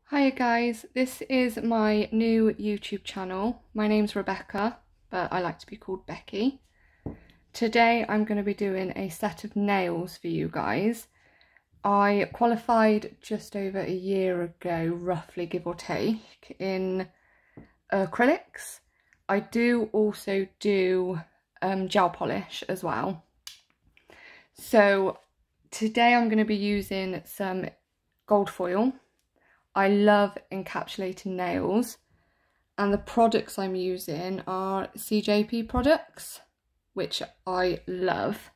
Hiya guys, this is my new YouTube channel. My name's Rebecca, but I like to be called Becky. Today I'm going to be doing a set of nails for you guys. I qualified just over a year ago, roughly give or take, in acrylics. I do also do gel polish as well. So today I'm going to be using some gold foil. I love encapsulated nails, and the products I'm using are CJP products, which I love.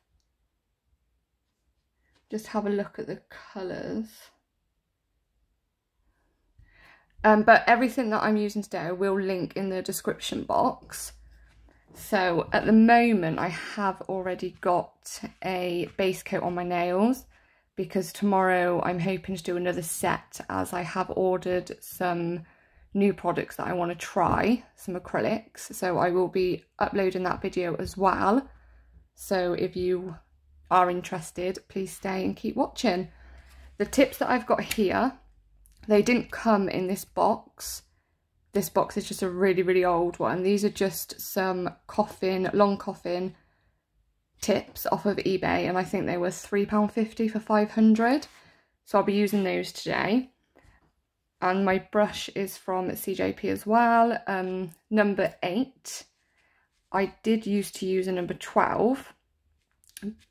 Just have a look at the colours. But everything that I'm using today I will link in the description box. So at the moment I have already got a base coat on my nails, because tomorrow I'm hoping to do another set, as I have ordered some new products that I want to try, some acrylics. So I will be uploading that video as well. So if you are interested, please stay and keep watching. The tips that I've got here, they didn't come in this box. This box is just a really old one. These are just some long coffin tips off of eBay, and I think they were £3.50 for 500, so I'll be using those today. And my brush is from CJP as well, number 8. I did used to use a number 12,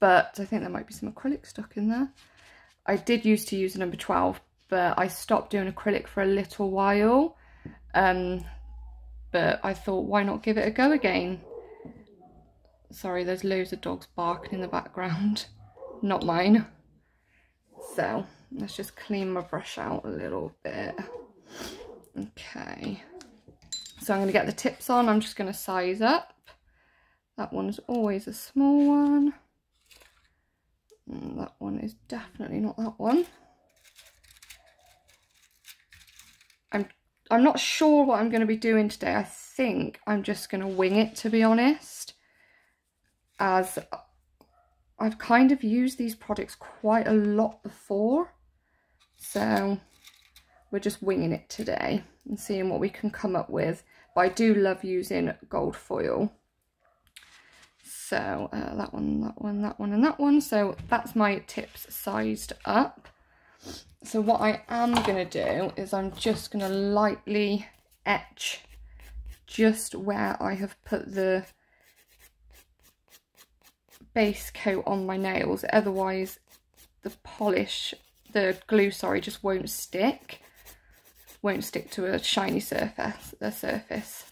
but I think there might be some acrylic stuck in there. I did used to use a number 12, but I stopped doing acrylic for a little while, but I thought, why not give it a go again? Sorry, there's loads of dogs barking in the background, not mine. So let's just clean my brush out a little bit. Okay, so I'm going to get the tips on. I'm just going to size up. That one's always a small one. And that one is definitely not that one. I'm not sure what I'm going to be doing today. I think I'm just going to wing it, to be honest, as I've kind of used these products quite a lot before. So we're just winging it today and seeing what we can come up with. But I do love using gold foil. So that one, that one, that one and that one. So that's my tips sized up. So what I am going to do is I'm just going to lightly etch just where I have put the base coat on my nails. Otherwise the glue, just won't stick to a shiny surface.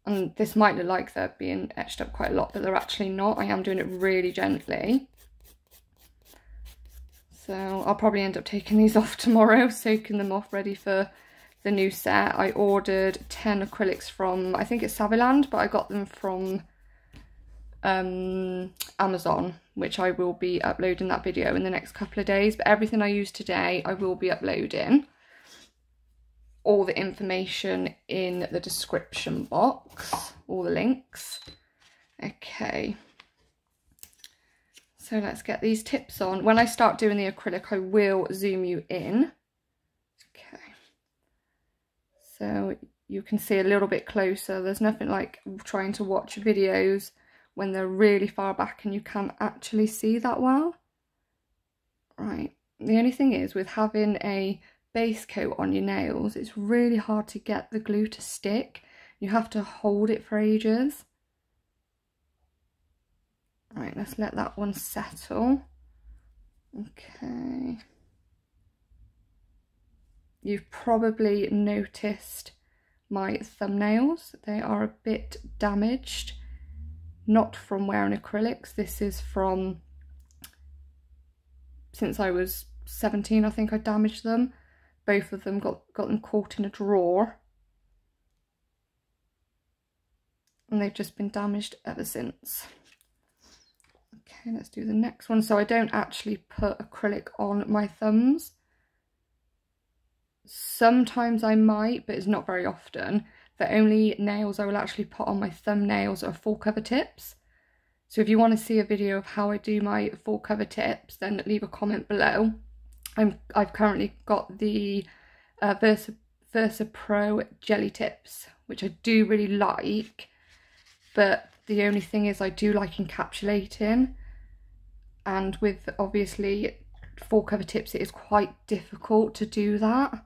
And this might look like they're being etched up quite a lot, but they're actually not. I am doing it really gently. So I'll probably end up taking these off tomorrow, soaking them off, ready for the new set. I ordered 10 acrylics from, I think it's Saviland, but I got them from Amazon, which I will be uploading that video in the next couple of days. But everything I use today I will be uploading. All the information in the description box, all the links. Okay, so let's get these tips on. When I start doing the acrylic I will zoom you in. Okay, so you can see a little bit closer. There's nothing like trying to watch videos when they're really far back and you can't actually see that well. Right, the only thing is, with having a base coat on your nails, it's really hard to get the glue to stick. You have to hold it for ages. Right, let's let that one settle. Okay. You've probably noticed my thumbnails. They are a bit damaged. Not from wearing acrylics. This is from since I was 17, I think I damaged them. Both of them got them caught in a drawer. And they've just been damaged ever since. Okay, let's do the next one. So I don't actually put acrylic on my thumbs. Sometimes I might, but it's not very often. The only nails I will actually put on my thumbnails are full cover tips. So if you want to see a video of how I do my full cover tips, then leave a comment below. I've currently got the Versa Pro jelly tips, which I do really like, but the only thing is I do like encapsulating, and with obviously full cover tips it is quite difficult to do that.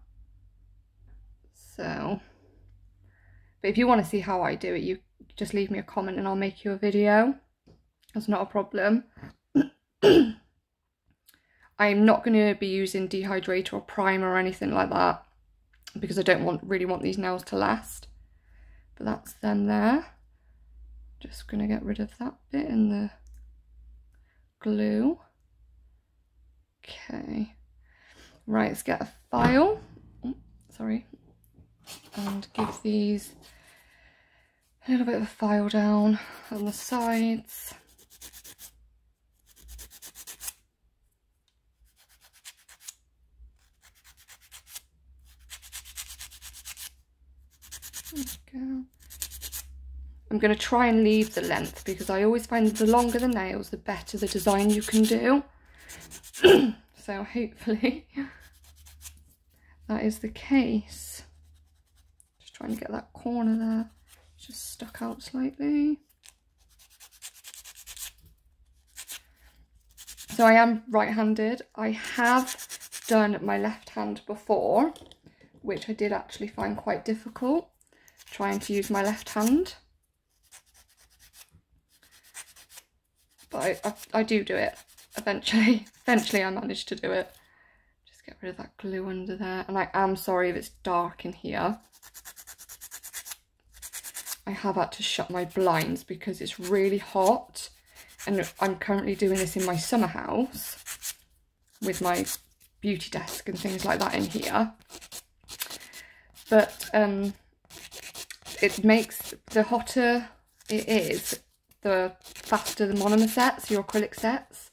So, but if you want to see how I do it, you just leave me a comment and I'll make you a video. That's not a problem. I'm not going to be using dehydrator or primer or anything like that, because I don't really want these nails to last. But that's them there. Just going to get rid of that bit in the glue. Okay. Right, let's get a file. Oh, sorry. And give these a little bit of a file down on the sides. There we go. I'm going to try and leave the length, because I always find the longer the nails, the better the design you can do. So hopefully that is the case. Just trying to get that corner there. It's just stuck out slightly. So I am right-handed. I have done my left hand before, which I did actually find quite difficult, trying to use my left hand. But I do it eventually. Eventually I managed to do it. Just get rid of that glue under there. And I am sorry if it's dark in here. I have had to shut my blinds because it's really hot. And I'm currently doing this in my summer house with my beauty desk and things like that in here. But it makes, the hotter it is, the faster the monomer sets, your acrylic sets.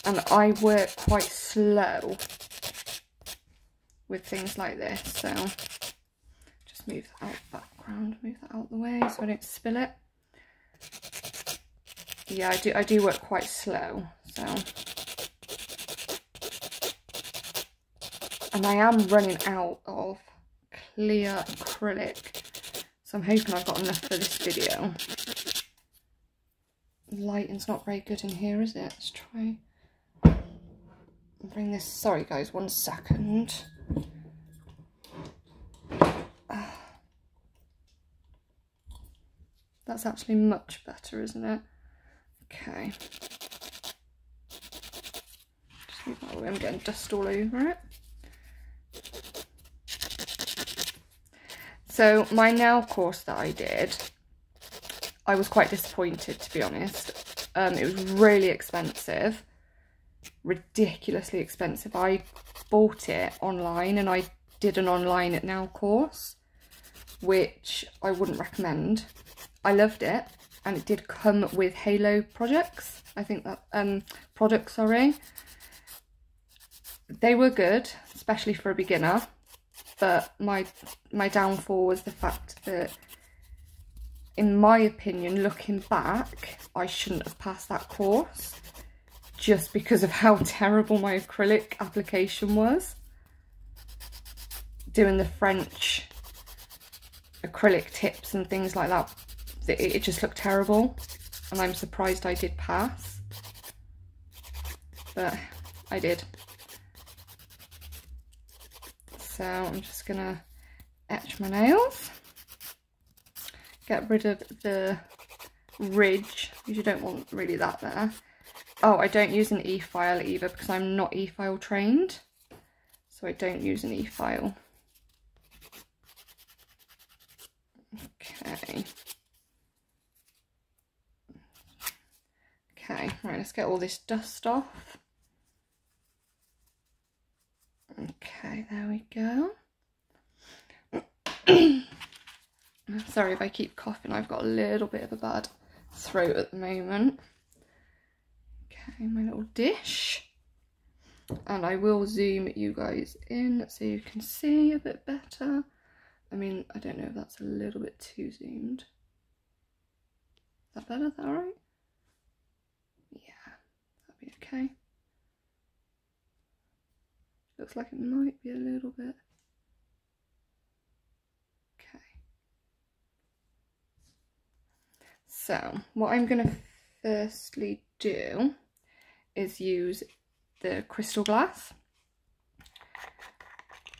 And I work quite slow with things like this, so just move that out of the background, move that out of the way so I don't spill it. Yeah, I do work quite slow, so. And I am running out of clear acrylic, so I'm hoping I've got enough for this video. The lighting's not very good in here, is it? Let's try and bring this, sorry guys, 1 second. That's actually much better, isn't it? Okay. Just move that away, I'm getting dust all over it. So my nail course that I did, I was quite disappointed, to be honest. It was really expensive, ridiculously expensive. I bought it online and I did an online nail course, which I wouldn't recommend. I loved it, and it did come with Halo projects. I think that products, sorry. They were good, especially for a beginner, but my downfall was the fact that, in my opinion, looking back, I shouldn't have passed that course just because of how terrible my acrylic application was. Doing the French acrylic tips and things like that, it just looked terrible, and I'm surprised I did pass, but I did. So I'm just gonna etch my nails, get rid of the ridge, because you don't want really that there. Oh, I don't use an e-file either because I'm not e-file trained, so I don't use an e-file. Okay. Okay, right, let's get all this dust off. Okay, there we go. Sorry if I keep coughing, I've got a little bit of a bad throat at the moment. Okay, my little dish. And I will zoom you guys in so you can see a bit better. I mean, I don't know if that's a little bit too zoomed. Is that better? Is that alright? Yeah, that'll be okay. Looks like it might be a little bit So what I'm going to firstly do is use the crystal glass.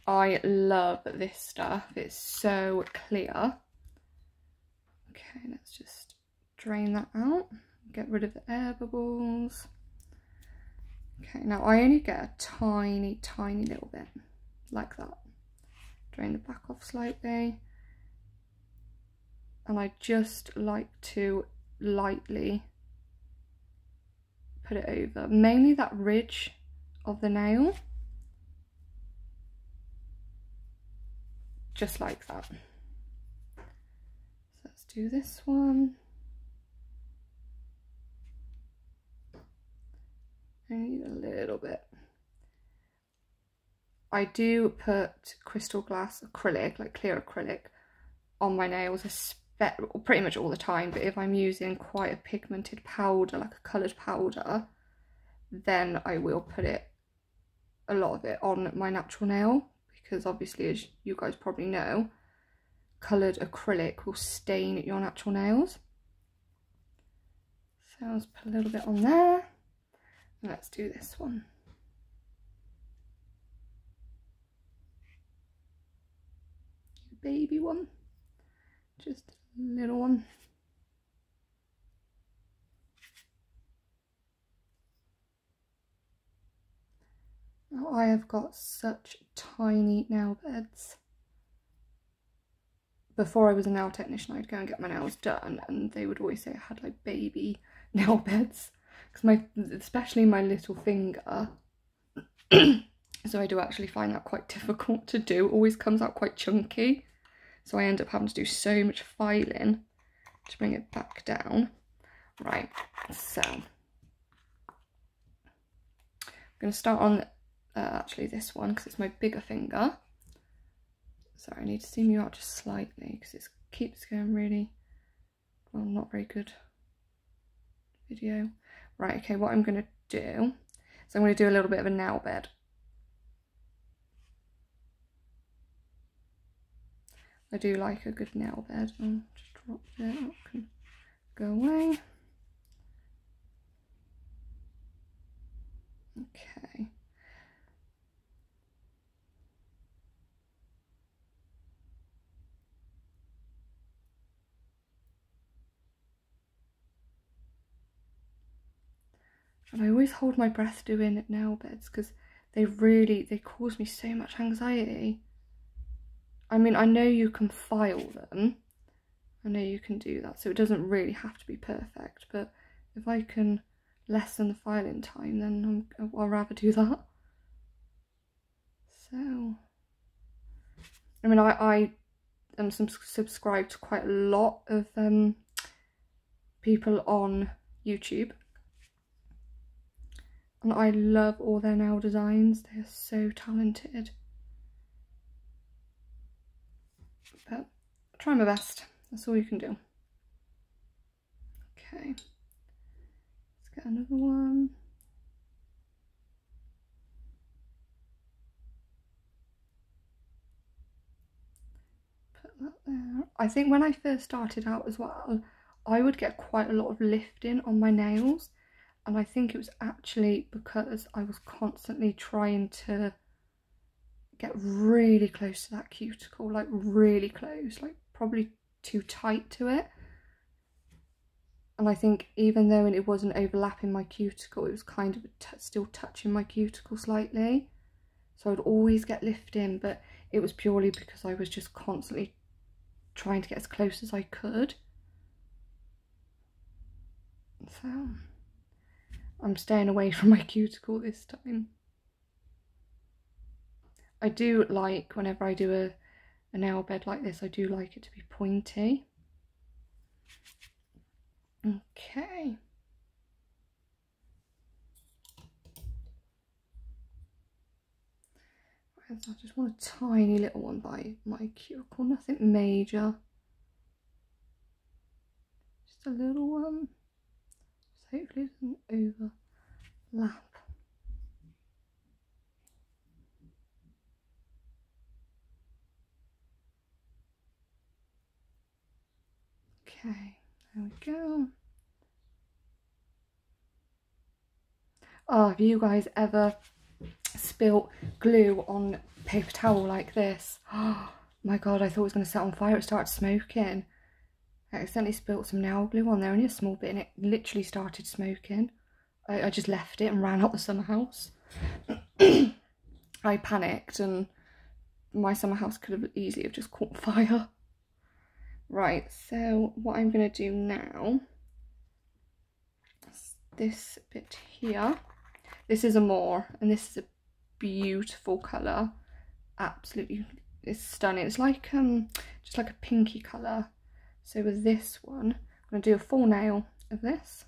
I love this stuff, it's so clear. Okay, let's just drain that out, get rid of the air bubbles. Okay, now I only get a tiny little bit, like that. Drain the back off slightly. And I just like to lightly put it over, mainly that ridge of the nail. Just like that. So let's do this one. I need a little bit. I do put crystal glass acrylic, like clear acrylic, on my nails, pretty much all the time, but if I'm using quite a pigmented powder, like a coloured powder, then I will put a lot of it on my natural nail, because obviously, as you guys probably know, coloured acrylic will stain your natural nails. So let's put a little bit on there. And let's do this one. Baby one. Just a little one. Now I have got such tiny nail beds. Before I was a nail technician, I'd go and get my nails done, and they would always say I had like baby nail beds, because especially my little finger. So I do actually find that quite difficult to do. It always comes out quite chunky, so I end up having to do so much filing to bring it back down. Right, so I'm going to start on actually this one, because it's my bigger finger. Sorry, I need to zoom you out just slightly because it keeps going really, well, not very good video. Right, okay, what I'm going to do is I'm going to do a little bit of a nail bed. I do like a good nail bed. I'll just drop it, that can go away. Okay. And I always hold my breath doing nail beds because they cause me so much anxiety. I mean, I know you can file them. I know you can do that, so it doesn't really have to be perfect, but if I can lessen the filing time, then I'll rather do that. So, I mean, I am subscribed to quite a lot of people on YouTube, and I love all their nail designs. They are so talented. But try my best. That's all you can do. Okay. Let's get another one. Put that there. I think when I first started out as well, I would get quite a lot of lifting on my nails. And I think it was actually because I was constantly trying to get really close to that cuticle, like really close, like probably too tight to it. And I think even though it wasn't overlapping my cuticle, it was kind of still touching my cuticle slightly. So I'd always get lifting, but it was purely because I was just constantly trying to get as close as I could. So I'm staying away from my cuticle this time. I do like, whenever I do a nail bed like this, I do like it to be pointy. Okay. I just want a tiny little one by my cuticle, nothing major. Just a little one. So hopefully it doesn't overlap. Okay, There we go. Oh, have you guys ever spilt glue on paper towel like this? Oh my god, I thought it was going to set on fire. It started smoking. I accidentally spilt some nail glue on there, only a small bit, and it literally started smoking. I just left it and ran out the summer house. I panicked and my summer house could have easily have just caught fire. Right, so what I'm going to do now is this bit here. This is a more, and this is a beautiful colour. Absolutely, it's stunning. It's like just like a pinky colour. So with this one, I'm going to do a full nail of this.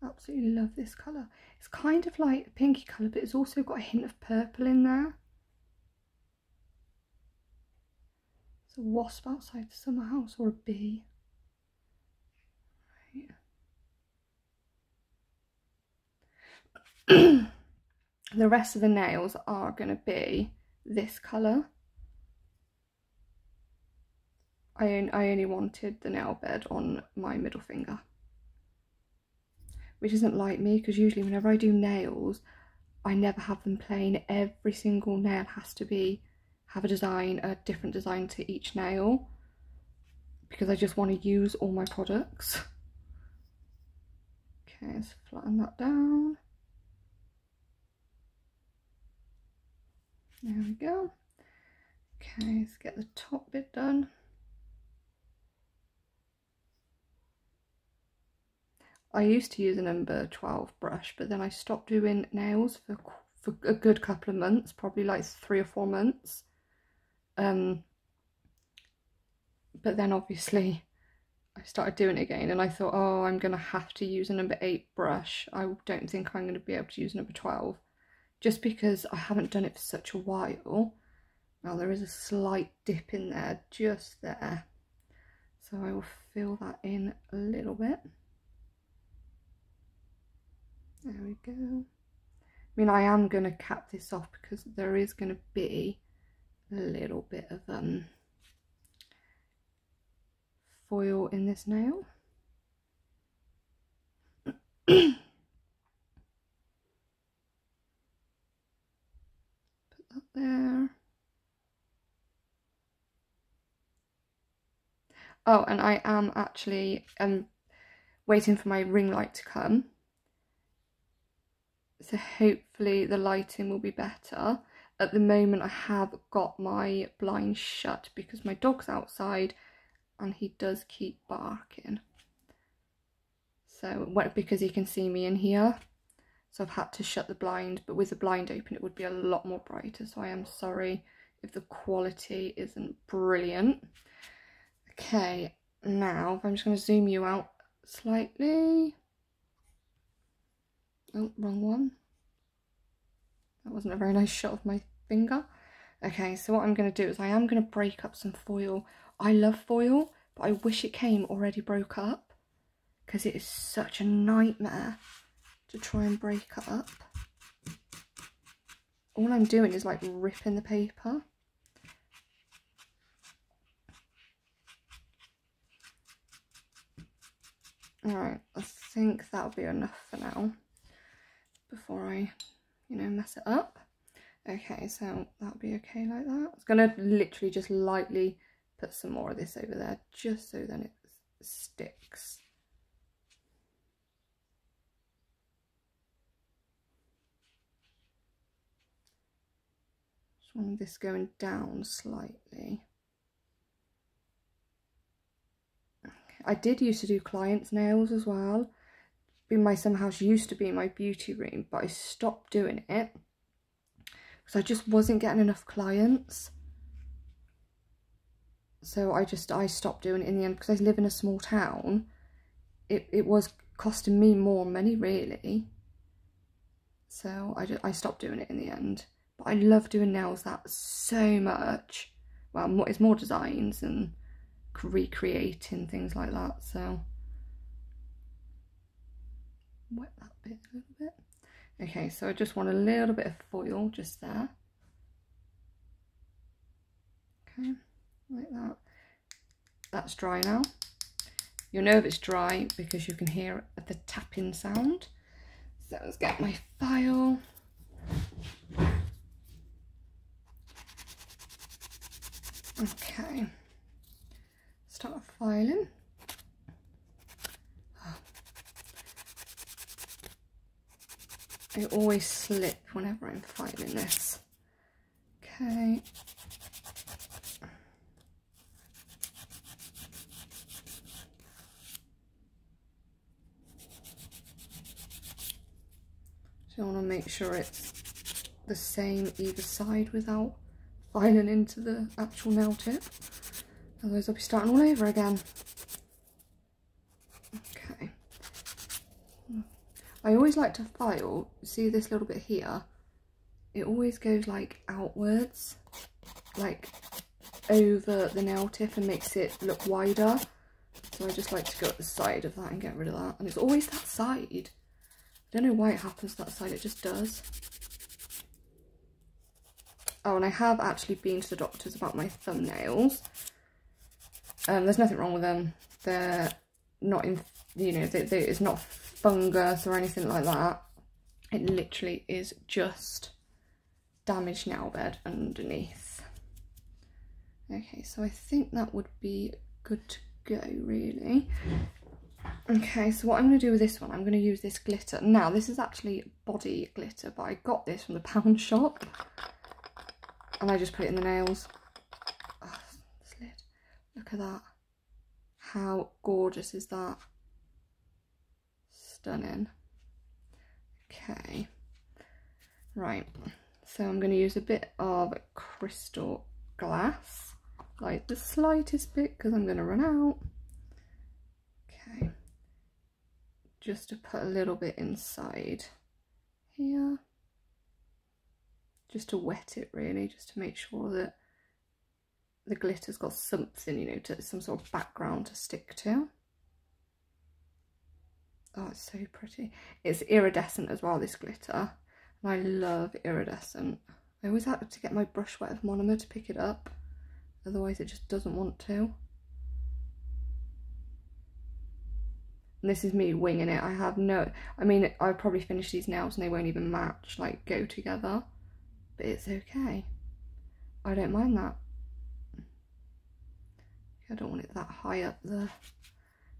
Absolutely love this colour. It's kind of like a pinky colour, but it's also got a hint of purple in there. It's a wasp outside the summer house, or a bee. Right. The rest of the nails are going to be this colour. I only wanted the nail bed on my middle finger, which isn't like me, because usually whenever I do nails I never have them plain. Every single nail has to have a different design to each nail, because I just want to use all my products. Okay, let's flatten that down. There we go. Okay, let's get the top bit done. I used to use a number 12 brush, but then I stopped doing nails for a good couple of months, probably like 3 or 4 months. But then obviously I started doing it again, and I thought, oh, I'm going to have to use a number 8 brush. I don't think I'm going to be able to use number 12, just because I haven't done it for such a while. Now there is a slight dip in there, just there. So I will fill that in a little bit. There we go. I mean, I am going to cap this off because there is going to be a little bit of foil in this nail. Put that there. Oh, and I am actually waiting for my ring light to come. So hopefully the lighting will be better. At the moment I have got my blinds shut because my dog's outside and he does keep barking. So, because he can see me in here. So I've had to shut the blind, but with the blind open it would be a lot more brighter. So I am sorry if the quality isn't brilliant. Okay, now I'm just going to zoom you out slightly. Oh, wrong one. That wasn't a very nice shot of my finger. Okay, so what I'm going to do is I am going to break up some foil. I love foil, but I wish it came already broke up, because it is such a nightmare to try and break up. All I'm doing is like ripping the paper. Alright, I think that'll be enough for now, before I, mess it up. Okay, so that'll be okay like that. I was going to literally just lightly put some more of this over there, just so then it sticks. Just want this going down slightly. Okay. I did used to do clients' nails as well. My summer house used to be my beauty room, but I stopped doing it because I just wasn't getting enough clients. So I stopped doing it in the end, because I live in a small town. It was costing me more money really. So I stopped doing it in the end. But I love doing nails that so much. Well, it's more designs and recreating things like that. So wet that bit a little bit. Okay, so I just want a little bit of foil just there. Okay, like that. That's dry now. You'll know if it's dry because you can hear the tapping sound. So let's get my file. Okay, start filing. I always slip whenever I'm filing this. Okay. So I want to make sure it's the same either side without filing into the actual nail tip. Otherwise I'll be starting all over again. Okay. I always like to file, see this little bit here? It always goes like outwards, like over the nail tip and makes it look wider. So I just like to go at the side of that and get rid of that. And it's always that side. I don't know why it happens that side, it just does. Oh, and I have actually been to the doctors about my thumbnails. There's nothing wrong with them. They're not in, you know, it's not fungus or anything like that. It literally is just damaged nail bed underneath. Okay, so I think that would be good to go, really. Okay, so what I'm going to do with this one, I'm going to use this glitter. Now, this is actually body glitter, but I got this from the pound shop. And I just put it in the nails. Oh, slid. Look at that. How gorgeous is that? Stunning. Okay. Right. So I'm going to use a bit of crystal glass. Like the slightest bit because I'm going to run out. Okay. Just to put a little bit inside here. Just to wet it really, just to make sure that the glitter's got something, you know, some sort of background to stick to. Oh, it's so pretty. It's iridescent as well, this glitter. And I love iridescent. I always have to get my brush wet with monomer to pick it up. Otherwise it just doesn't want to. And this is me winging it. I have no, I mean, I'll probably finish these nails and they won't even match, like go together. But it's okay. I don't mind that. I don't want it that high up the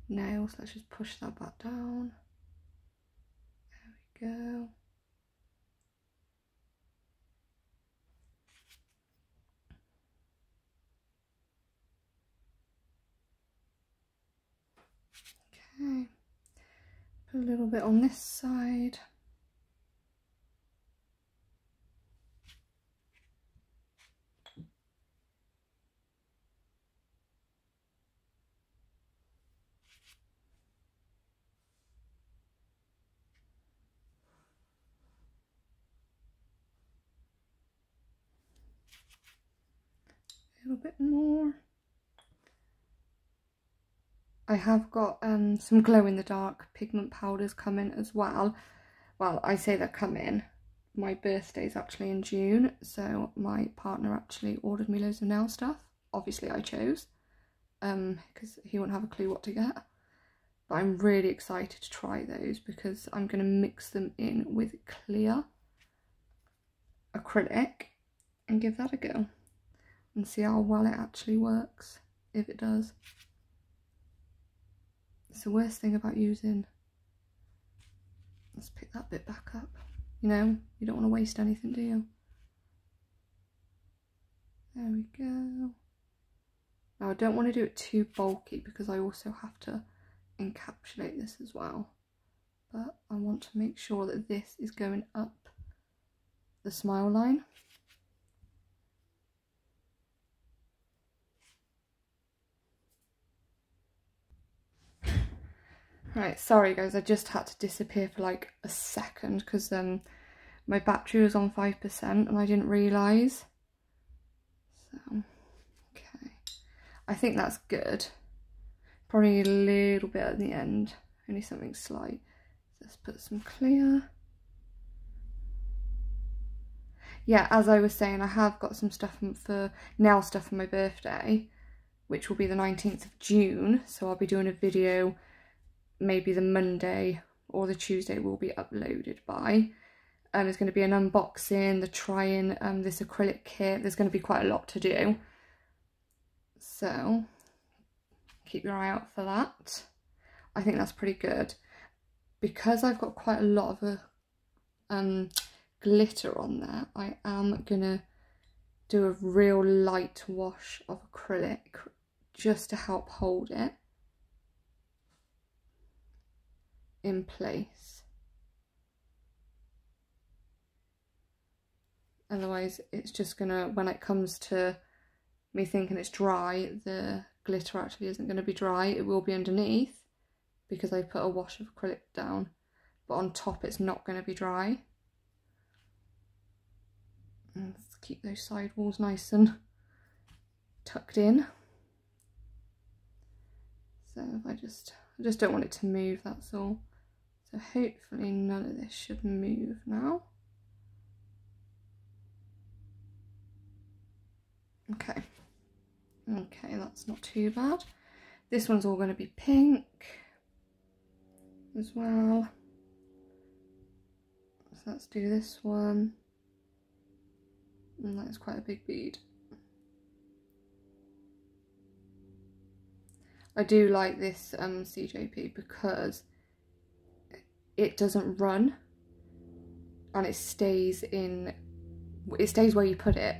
nails. Let's just push that back down. There we go. Okay. Put a little bit on this side. A little bit more. I have got some glow in the dark pigment powders coming as well. Well, I say they're coming. My birthday's actually in June, so my partner actually ordered me loads of nail stuff. Obviously I chose, because he won't have a clue what to get. But I'm really excited to try those because I'm going to mix them in with clear acrylic and give that a go and see how well it actually works, if it does. It's the worst thing about using, let's pick that bit back up, you know, you don't want to waste anything, do you? There we go. Now I don't want to do it too bulky because I also have to encapsulate this as well, but I want to make sure that this is going up the smile line. Right, sorry guys, I just had to disappear for like a second because my battery was on 5% and I didn't realise. So, okay. I think that's good. Probably a little bit at the end, only something slight. Let's put some clear. yeah, as I was saying, I have got some stuff for nail stuff for my birthday, which will be the 19th of June. So I'll be doing a video maybe the Monday or the Tuesday will be uploaded by. There's going to be an unboxing, the trying this acrylic kit. There's going to be quite a lot to do. So keep your eye out for that. I think that's pretty good. Because I've got quite a lot of glitter on there, I am gonna do a real light wash of acrylic just to help hold it in place. Otherwise it's just gonna, when it comes to me thinking it's dry, the glitter actually isn't going to be dry. It will be underneath because I put a wash of acrylic down, but on top it's not going to be dry. And let's keep those side walls nice and tucked in. So if I just don't want it to move, that's all. So hopefully none of this should move now. Okay, that's not too bad. This one's all going to be pink as well. So let's do this one. And that's quite a big bead. I do like this CJP because it doesn't run and it stays where you put it.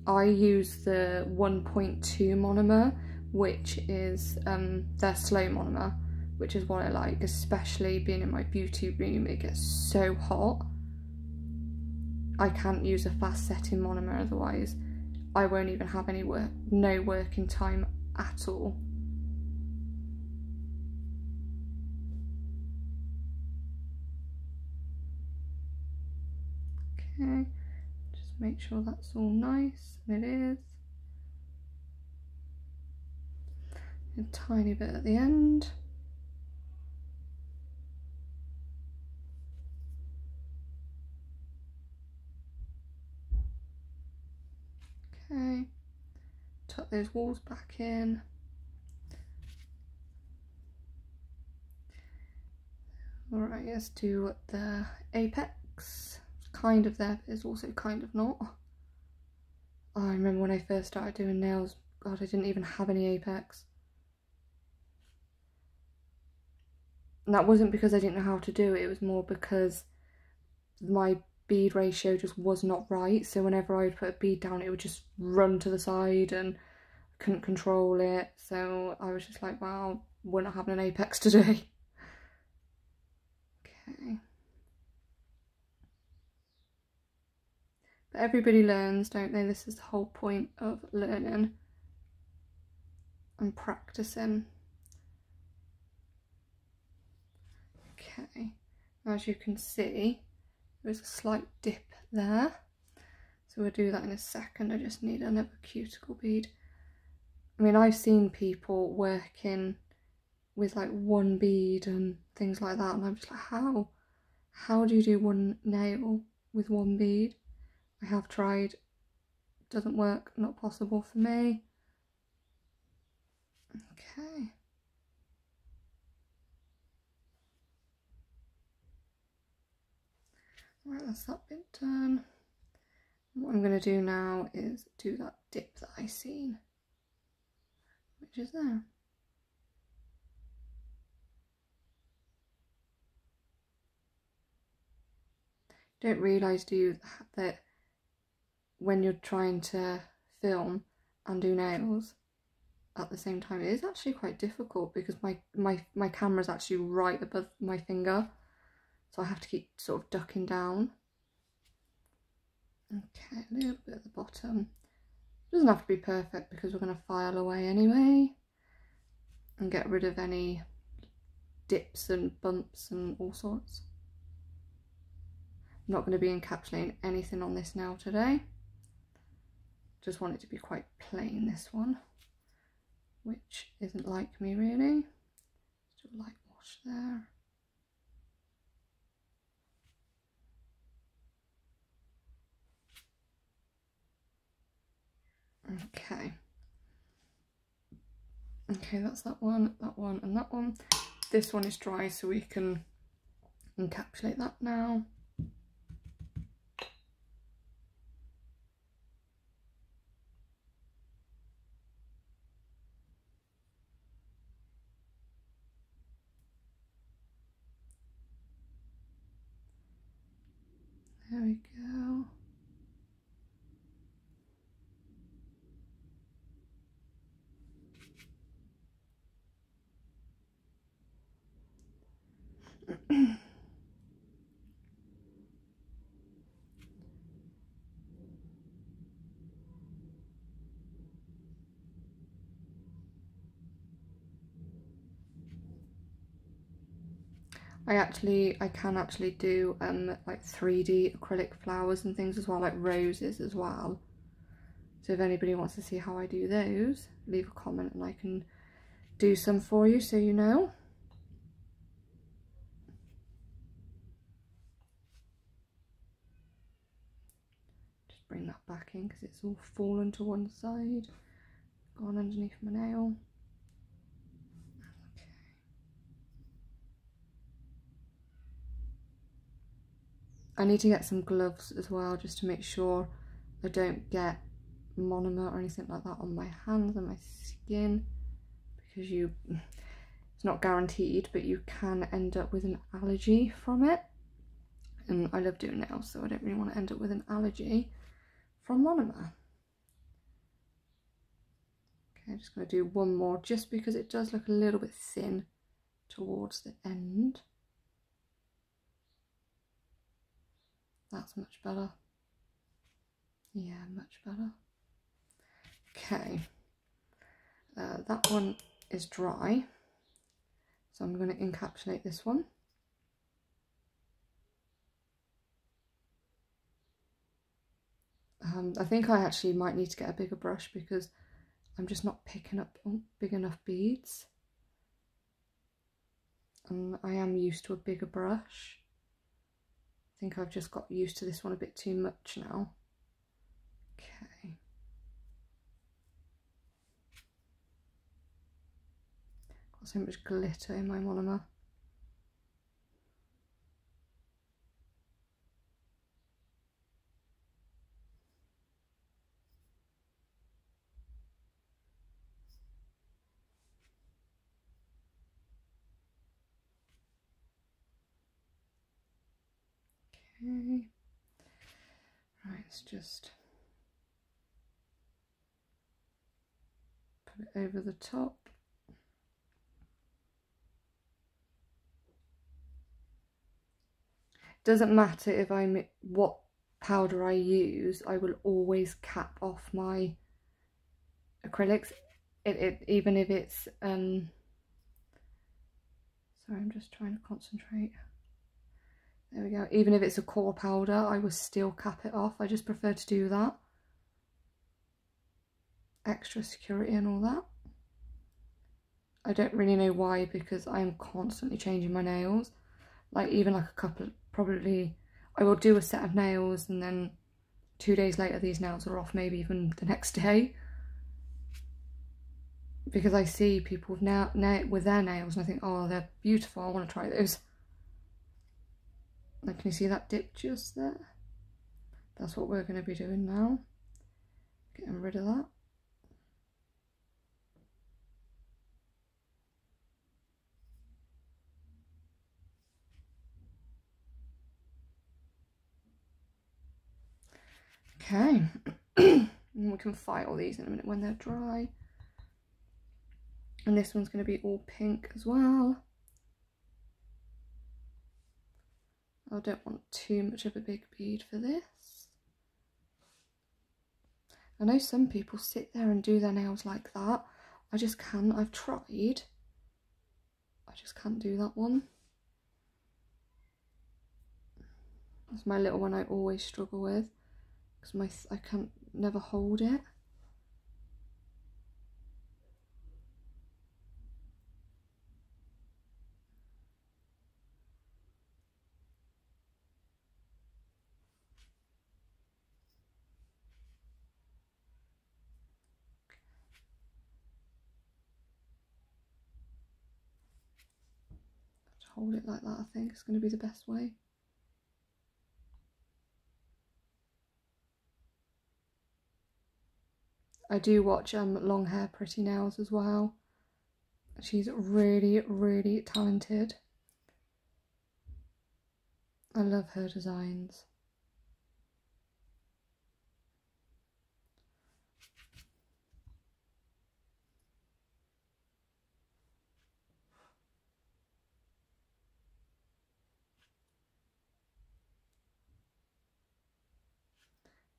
I use the 1.2 monomer, which is their slow monomer, which is what I like, especially being in my beauty room. It gets so hot. I can't use a fast setting monomer, otherwise I won't even have any no working time at all. Okay, just make sure that's all nice, and it is. A tiny bit at the end. Okay, tuck those walls back in. Alright, let's do the apex. It's kind of there, but it's also kind of not. Oh, I remember when I first started doing nails, God, I didn't even have any apex. And that wasn't because I didn't know how to do it, it was more because my bead ratio just was not right. So whenever I would put a bead down, it would just run to the side and I couldn't control it. So I was just like, wow, we're not having an apex today. Okay. But everybody learns, don't they? This is the whole point of learning and practicing. Okay, as you can see, there's a slight dip there. So we'll do that in a second. I just need another cuticle bead. I mean, I've seen people working with like one bead and things like that, and I'm just like, how do you do one nail with one bead? I have tried, doesn't work, not possible for me. Okay. Right, that's that bit done. What I'm going to do now is do that dip that I seen, which is there. Don't realise, do you, that when you're trying to film and do nails at the same time, it is actually quite difficult because my camera's actually right above my finger, so I have to keep sort of ducking down. Okay, a little bit at the bottom. It doesn't have to be perfect because we're going to file away anyway and get rid of any dips and bumps and all sorts. I'm not going to be encapsulating anything on this nail today. Just want it to be quite plain, this one, which isn't like me really. Just a light wash there. Okay. Okay, that's that one, and that one. This one is dry, so we can encapsulate that now. There we go. I can actually do like 3D acrylic flowers and things as well, like roses as well. So if anybody wants to see how I do those, leave a comment and I can do some for you so you know. Just bring that back in because it's all fallen to one side, gone underneath my nail. Okay. I need to get some gloves as well just to make sure I don't get monomer or anything like that on my hands and my skin, because it's not guaranteed, but you can end up with an allergy from it, and I love doing nails, so I don't really want to end up with an allergy from monomer. Okay, I'm just going to do one more just because it does look a little bit thin towards the end. That's much better. Yeah, much better. Okay, that one is dry, so I'm going to encapsulate this one. I think I actually might need to get a bigger brush because I'm just not picking up big enough beads. And I am used to a bigger brush. I think I've just got used to this one a bit too much now. Okay. Got so much glitter in my monomer. Okay. Right, let's just put it over the top. Doesn't matter if what powder I use, I will always cap off my acrylics. Even if it's sorry, I'm just trying to concentrate. There we go. Even if it's a core powder, I will still cap it off. I just prefer to do that. Extra security and all that. I don't really know why, because I am constantly changing my nails. Like even like a couple, probably I will do a set of nails and then 2 days later these nails are off, maybe even the next day. Because I see people with their nails and I think, oh, they're beautiful, I want to try those. Like, can you see that dip just there? That's what we're going to be doing now. Getting rid of that. Okay. And we can file these in a minute when they're dry. And this one's going to be all pink as well. I don't want too much of a big bead for this. I know some people sit there and do their nails like that. I just can't. I've tried. I just can't do that one. That's my little one I always struggle with, because I can't never hold it. hold it like that. I think it's going to be the best way. I do watch Long Hair Pretty Nails as well. She's really, really talented. I love her designs.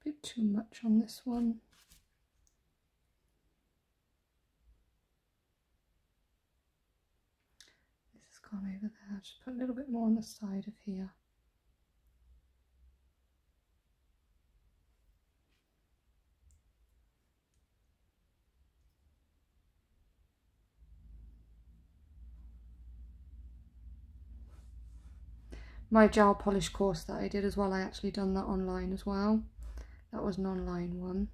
A bit too much on this one. This has gone over there. Just put a little bit more on the side of here. My gel polish course that I did as well, I actually done that online as well. That was an online one.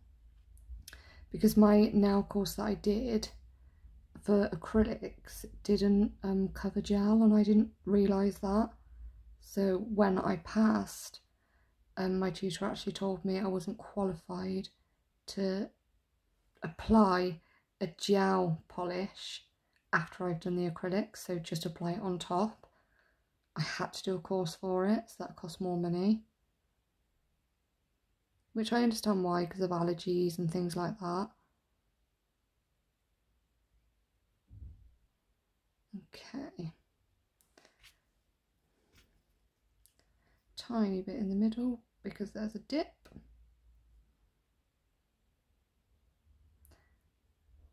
Because my nail course that I did for acrylics didn't cover gel, and I didn't realise that. So when I passed, my tutor actually told me I wasn't qualified to apply a gel polish after I've done the acrylics, so just apply it on top. I had to do a course for it, so that cost more money. Which I understand why, because of allergies and things like that. Okay. Tiny bit in the middle, because there's a dip.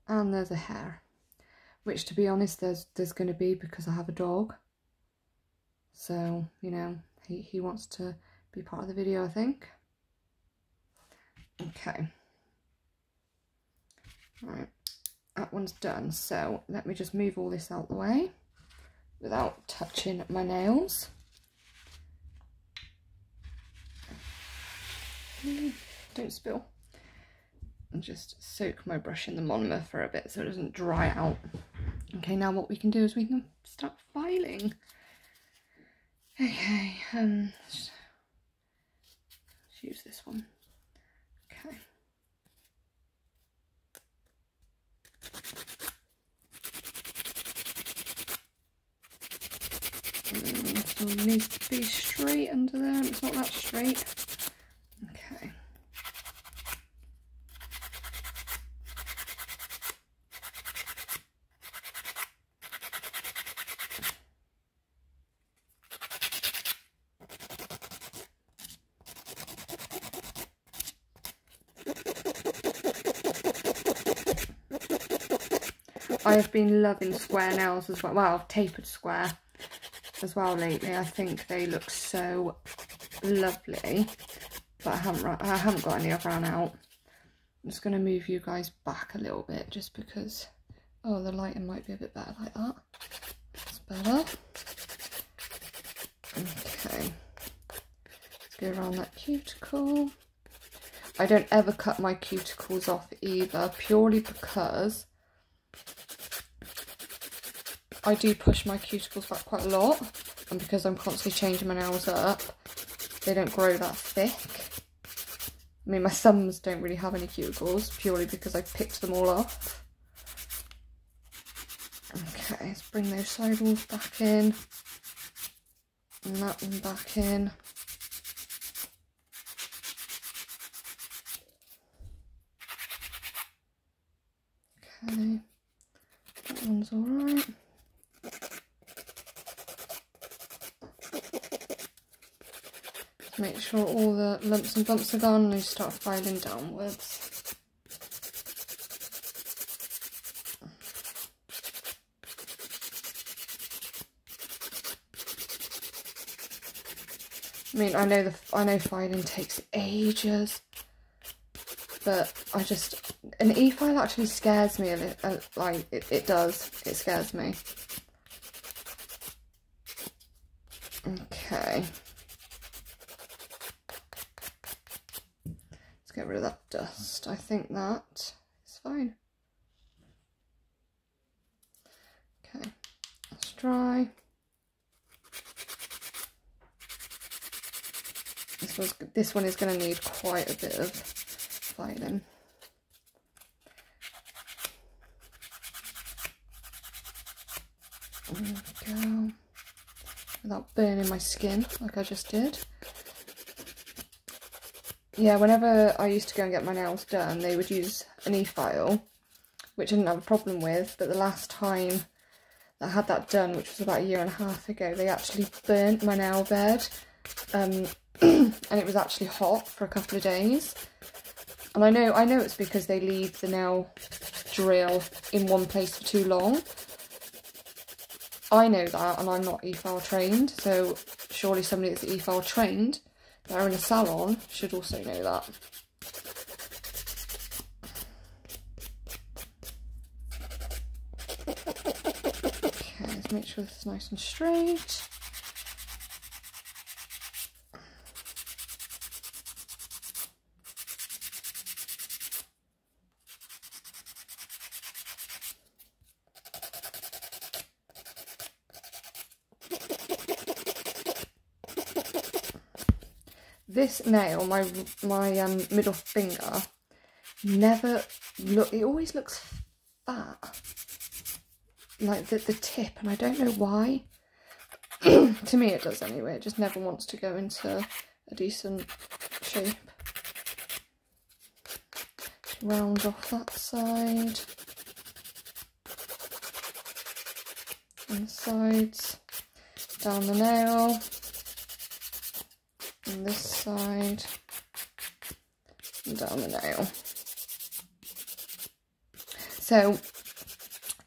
And there's a hair. Which, to be honest, there's going to be, because I have a dog. So, you know, he wants to be part of the video, I think. Okay. Right, that one's done. So let me just move all this out the way without touching my nails. Don't spill. And just soak my brush in the monomer for a bit so it doesn't dry out. Okay, now what we can do is we can start filing. Okay, let's use this one. Okay. Still needs to be straight under there. It's not that straight. Okay. I have been loving square nails as well. Well, tapered square as well lately. I think they look so lovely, but I haven't got any I've ran out. I'm just going to move you guys back a little bit just because, oh, the lighting might be a bit better like that. That's better. Okay, let's go around that cuticle. I don't ever cut my cuticles off either, purely because I do push my cuticles back quite a lot, and because I'm constantly changing my nails up, they don't grow that thick. I mean, my thumbs don't really have any cuticles, purely because I picked them all off. Okay, let's bring those side walls back in, and that one back in. Okay, that one's alright. Make sure all the lumps and bumps are gone and you start filing downwards. I mean, I know filing takes ages, but an e-file actually scares me a little, like it does, it scares me. Okay. Get rid of that dust. I think that is fine. Okay, let's dry. this one is going to need quite a bit of filing. There we go. Without burning my skin like I just did. Yeah, whenever I used to go and get my nails done, they would use an e-file, which I didn't have a problem with, but the last time I had that done, which was about 1.5 years ago, they actually burnt my nail bed, and it was actually hot for a couple of days. And I know it's because they leave the nail drill in one place for too long. I know that, and I'm not e-file trained, so surely somebody that's e-file trained that are in a salon should also know that. Okay, let's make sure this is nice and straight. This nail, my middle finger, it always looks fat, like the tip, and I don't know why. To me it does anyway, it just never wants to go into a decent shape. Just round off that side, and the sides, down the nail. On this side and down the nail. So,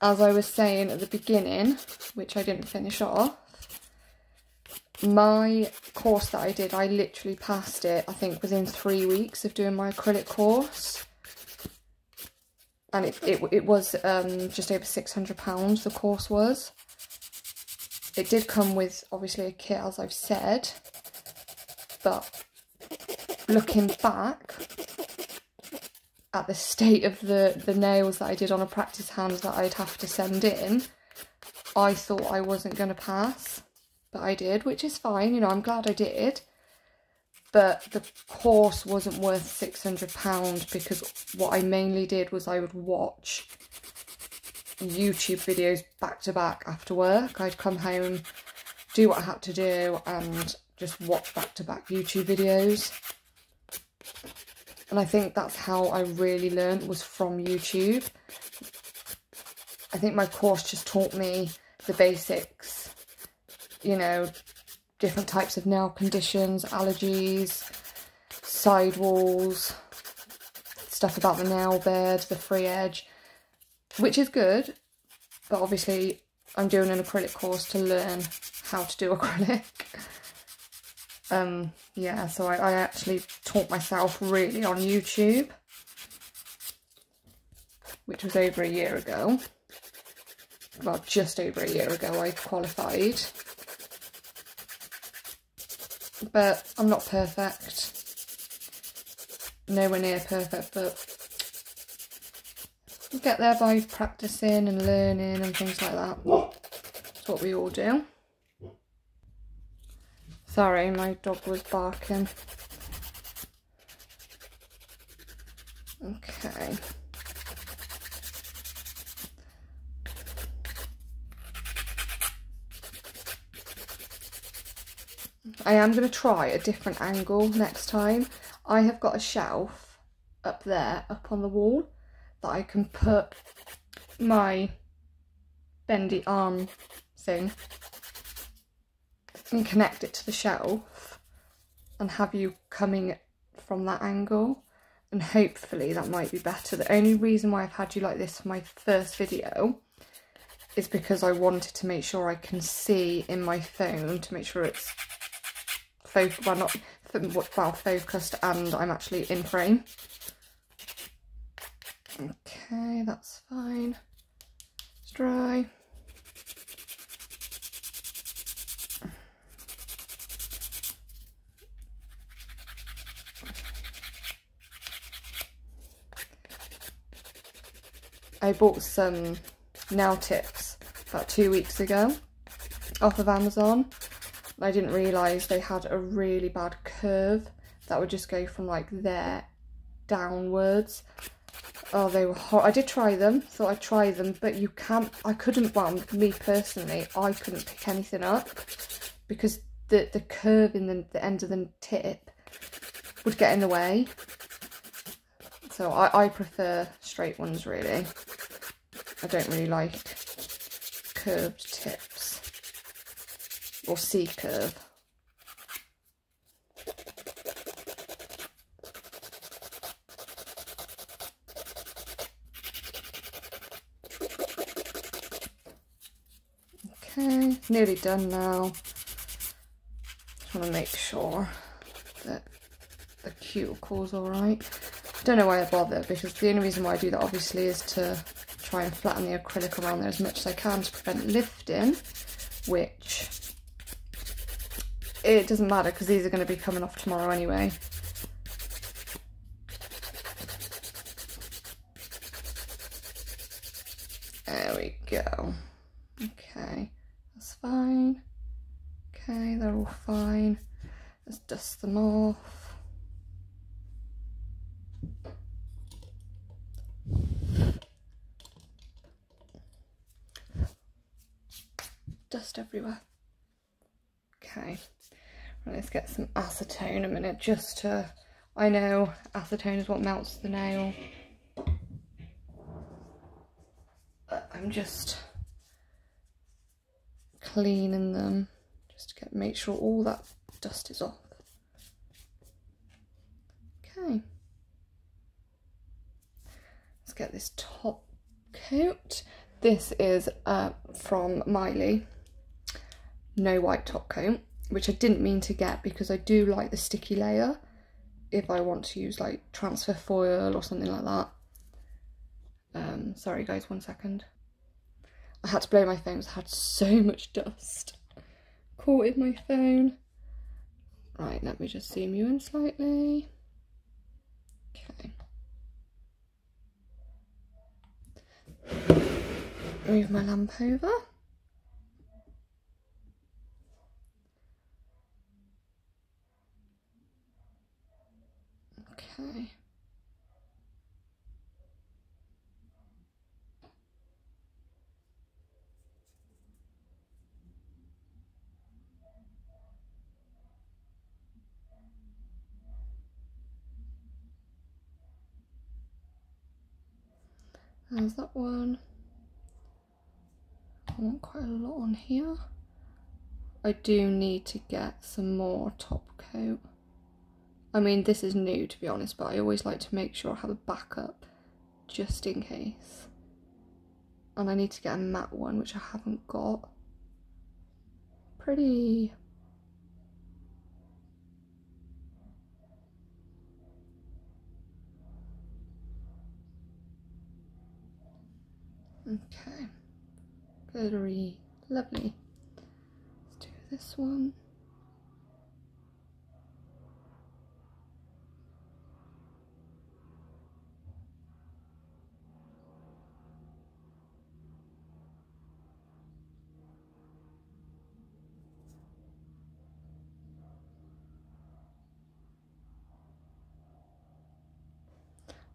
as I was saying at the beginning, which I didn't finish off, my course that I did, I literally passed it, I think, within 3 weeks of doing my acrylic course. And it was just over £600, the course was. It did come with, obviously, a kit, as I've said. But looking back at the state of the nails that I did on a practice hand that I'd have to send in, I thought I wasn't going to pass, but I did, which is fine, you know, I'm glad I did. But the course wasn't worth £600 because what I mainly did was I would watch YouTube videos back to back after work. I'd come home, do what I had to do, and just watch back-to-back YouTube videos. And I think that's how I really learned, was from YouTube. I think my course just taught me the basics, you know, different types of nail conditions, allergies, sidewalls, stuff about the nail bed, the free edge, which is good, but obviously I'm doing an acrylic course to learn how to do acrylic. Yeah, so I actually taught myself really on YouTube, which was over 1 year ago. Well, just over 1 year ago I qualified. But I'm not perfect. Nowhere near perfect, but you get there by practicing and learning and things like that. That's what we all do. Sorry, my dog was barking. Okay. I am going to try a different angle next time. I have got a shelf up there, up on the wall, that I can put my bendy arm thing and connect it to the shelf and have you coming from that angle, and hopefully that might be better. The only reason why I've had you like this for my first video is because I wanted to make sure I can see in my phone, to make sure it's focused and I'm actually in frame. Okay, that's fine. It's dry. I bought some nail tips about 2 weeks ago off of Amazon. I didn't realise they had a really bad curve that would just go from like there downwards. Oh, they were hot. I did try them, thought I'd try them, but you can't, I couldn't, well, me personally, I couldn't pick anything up because the curve in the end of the tip would get in the way. So I prefer straight ones, really. I don't really like curved tips or C-curve. Okay, nearly done now. Just want to make sure that the cuticle's alright. Don't know why I bother, because the only reason why I do that obviously is to try and flatten the acrylic around there as much as I can to prevent lifting, which it doesn't matter because these are going to be coming off tomorrow anyway. There we go. Okay, that's fine. Okay, they're all fine. Let's dust them off. Dust everywhere. Okay, right, let's get some acetone a minute just to, I know acetone is what melts the nail, but I'm just cleaning them just to make sure all that dust is off. Okay, let's get this top coat. This is from Miley, no white top coat, which I didn't mean to get because I do like the sticky layer if I want to use like transfer foil or something like that. Sorry guys, 1 second. I had to blow my phone because I had so much dust caught in my phone. Right, let me just zoom you in slightly. Okay. Move my lamp over. Okay. There's that one. I want quite a lot on here. I do need to get some more top coat. I mean, this is new to be honest, but I always like to make sure I have a backup just in case. And I need to get a matte one, which I haven't got. Pretty. Okay. Glittery. Lovely. Let's do this one.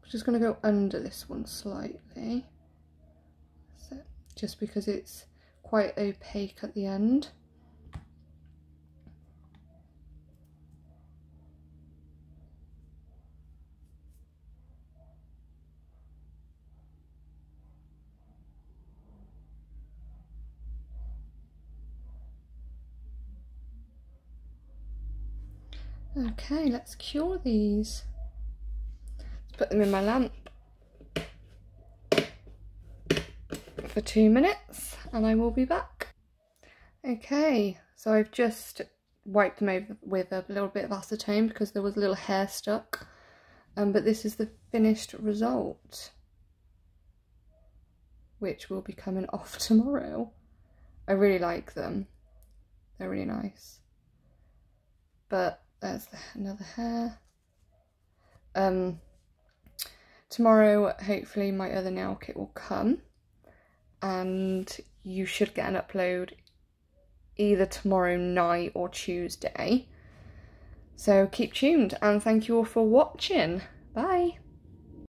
I'm just going to go under this one slightly. That's it. Just because it's quite opaque at the end. Okay, let's cure these. Let's put them in my lamp for 2 minutes and I will be back. Okay, so I've just wiped them over with a little bit of acetone because there was a little hair stuck, but this is the finished result, which will be coming off tomorrow. I really like them, they're really nice. But there's another hair. Tomorrow hopefully my other nail kit will come and you should get an upload either tomorrow night or Tuesday. So keep tuned and thank you all for watching. Bye.